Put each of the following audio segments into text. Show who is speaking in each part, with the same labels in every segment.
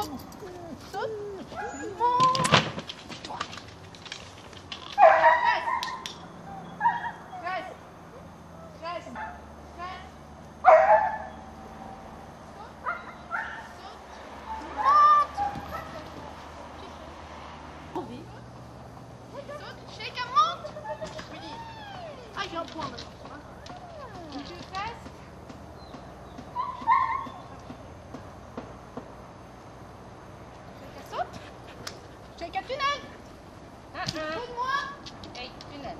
Speaker 1: monte, saute, monte. J'ai un point maintenant. Tu restes. Chacun saute. Chacun tunnel. Moi. Hey, tunnel.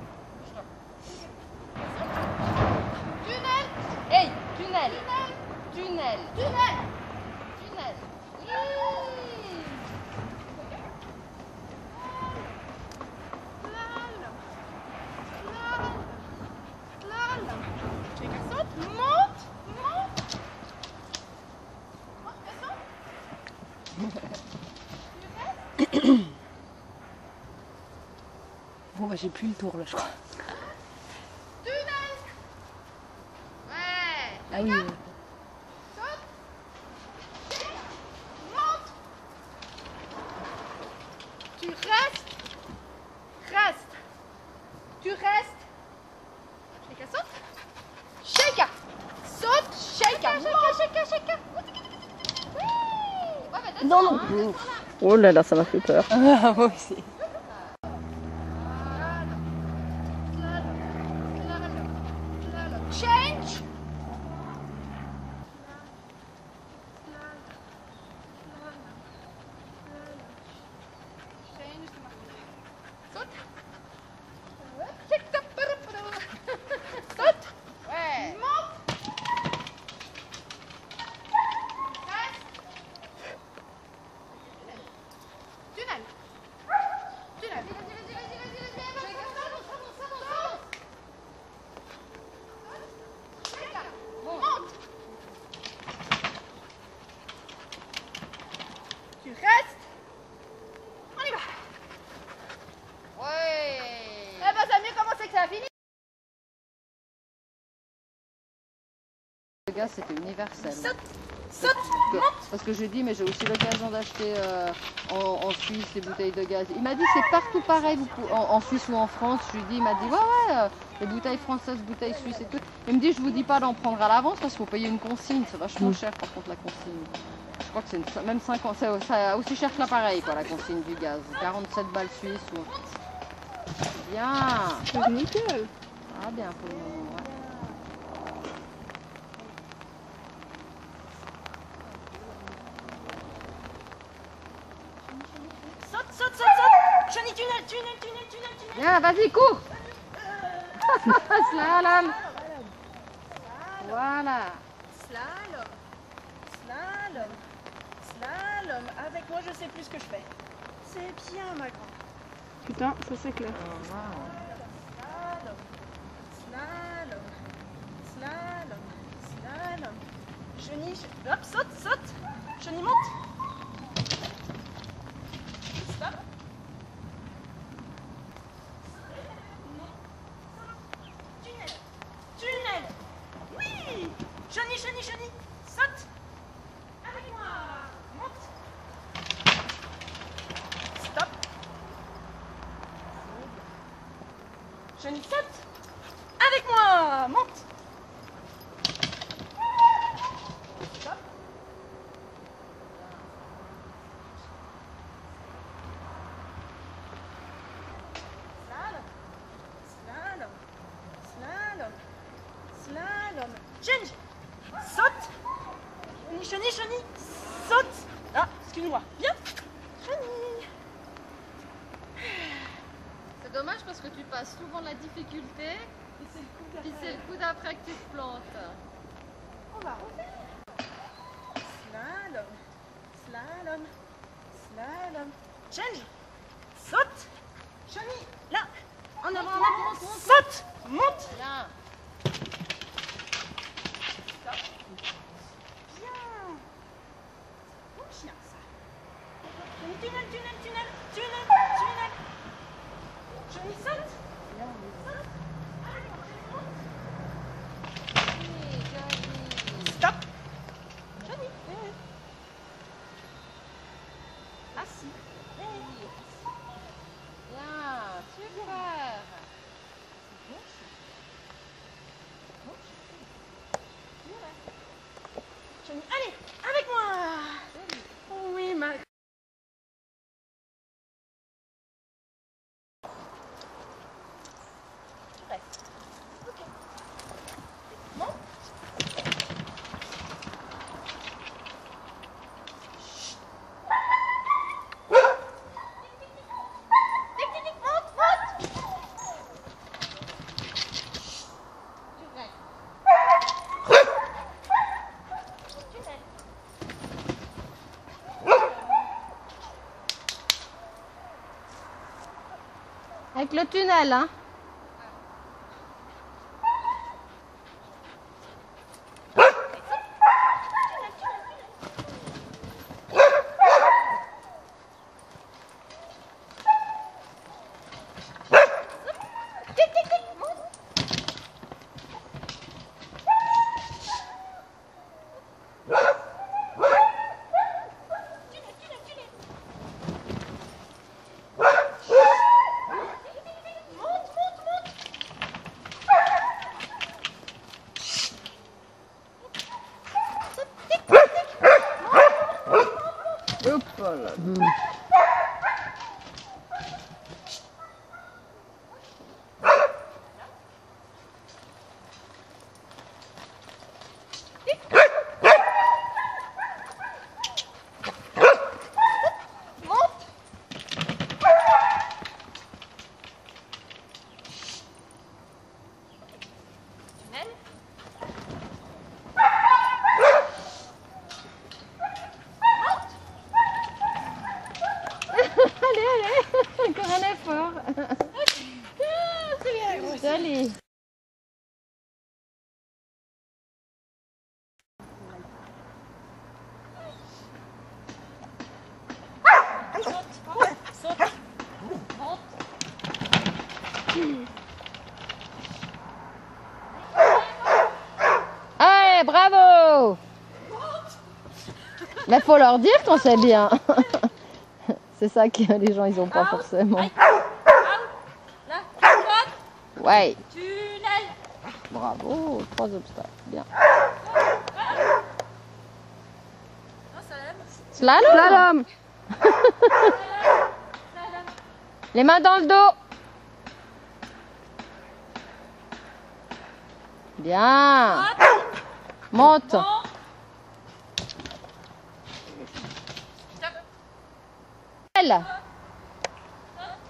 Speaker 1: Tunnel.
Speaker 2: Hey, tunnel. Tunnel.
Speaker 1: Tunnel.
Speaker 2: Tunnel.
Speaker 1: Chacun saute. Monte.
Speaker 2: Bon bah j'ai plus le tour là je crois.
Speaker 1: Tunnel. Ouais.
Speaker 2: Ah oui.
Speaker 1: Saute. Monte. Tu restes. Tu restes. Chacun saute. Chacun. Saute. Chacun. Chacun.
Speaker 2: Non, non. Oh là là, ça m'a fait peur. Ah, moi aussi.
Speaker 1: Change. Saute. Saute. Ouais. Monte. Reste. Tunnel. Tunnel. Monte. Tu restes. On y va.
Speaker 2: Ouais.
Speaker 1: Eh ben, ça a mieux commencé que ça a fini.
Speaker 2: Le gaz c'était universel.
Speaker 1: Saute. Saute.
Speaker 2: Parce que je dis, mais j'ai aussi l'occasion d'acheter en Suisse des bouteilles de gaz. Il m'a dit c'est partout pareil, en Suisse ou en France. Je lui dis, il m'a dit ouais, les bouteilles françaises, bouteilles suisses et tout. Il me dit, je vous dis pas d'en prendre à l'avance parce qu'il faut payer une consigne. C'est vachement cher par contre la consigne. Je crois que c'est même 50, c'est aussi cher que l'appareil quoi, la consigne du gaz. 47 balles suisses ou. Bien.
Speaker 3: C'est nickel.
Speaker 2: Ah bien pour le moment. Ouais.
Speaker 1: Saute. Johnny, tunnel.
Speaker 2: Bien, vas-y, cours. Slalom. Voilà.
Speaker 1: Slalom. Avec moi, je sais plus ce que je fais. C'est bien, ma grande.
Speaker 3: Putain, ça c'est clair.
Speaker 1: Slalom. Johnny, hop, saute. Johnny, monte. Stop. Tunnel. Oui. Johnny, saute. Avec moi. Monte. Stop. Johnny, saute. Avec moi. Monte. Stop. Slalom. Change. Saute. Johnny, saute. Ah, excuse-moi. Bien. Johnny.
Speaker 2: C'est dommage parce que tu passes souvent la difficulté, puis c'est le coup d'après que tu te plantes.
Speaker 1: On va refaire. Slalom. Change. Saute. Johnny, là. En avant. Saute. Monte.
Speaker 2: Bien.
Speaker 1: Stop. Bien. Bon chien, ça. Tunnel. Johnny, saute. Stop. Johnny.
Speaker 2: Bien, super.
Speaker 1: Allez, avec moi. Oui, ma... Tu restes. Ok. Bon. Tic, monte, monte. Tu restes. Tu restes.
Speaker 2: Avec le tunnel, hein. Hop là. Allez, allez, encore un effort. Joli.
Speaker 1: Saute. Monte.
Speaker 2: Allez, bravo. Mais faut leur dire quand c'est bien. C'est ça que les gens ils ont pas forcément.
Speaker 1: Là, droite.
Speaker 2: Ouais.
Speaker 1: Tunnel.
Speaker 2: Bravo, 3 obstacles. Bien.
Speaker 1: Non,
Speaker 2: Slalom.
Speaker 3: Slalom.
Speaker 2: Les mains dans le dos. Bien. Monte.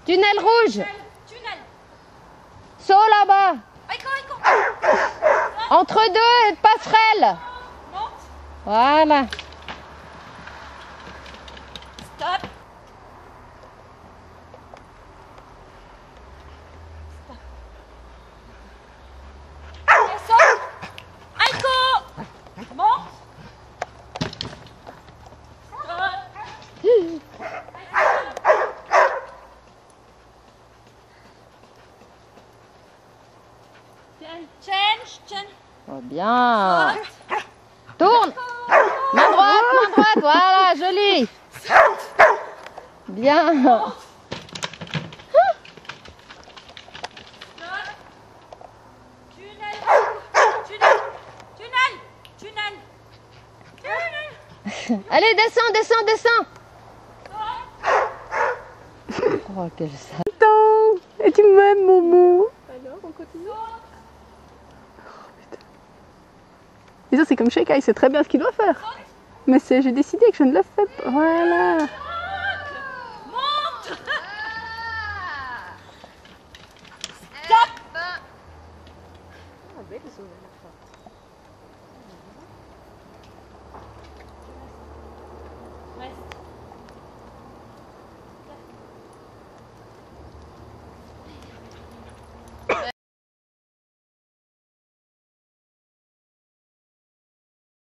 Speaker 2: Tunnel rouge.
Speaker 1: Tunnel.
Speaker 2: Saut là-bas.
Speaker 1: Aïko.
Speaker 2: Entre deux passerelles.
Speaker 1: Monte.
Speaker 2: Voilà.
Speaker 1: Stop. Et saute. Aïko. Monte. Change.
Speaker 2: Oh, bien. Tourne. Main droite, voilà, joli. Bien.
Speaker 1: Tunnel.
Speaker 2: Allez, descends. Oh, quel ça.
Speaker 3: Attends. Et tu m'aimes, Momo. Alors, on continue. Et ça, c'est comme Sheikah, il sait très bien ce qu'il doit faire. Mais j'ai décidé que je ne le fais pas. Voilà.
Speaker 1: Monte.
Speaker 2: Stop.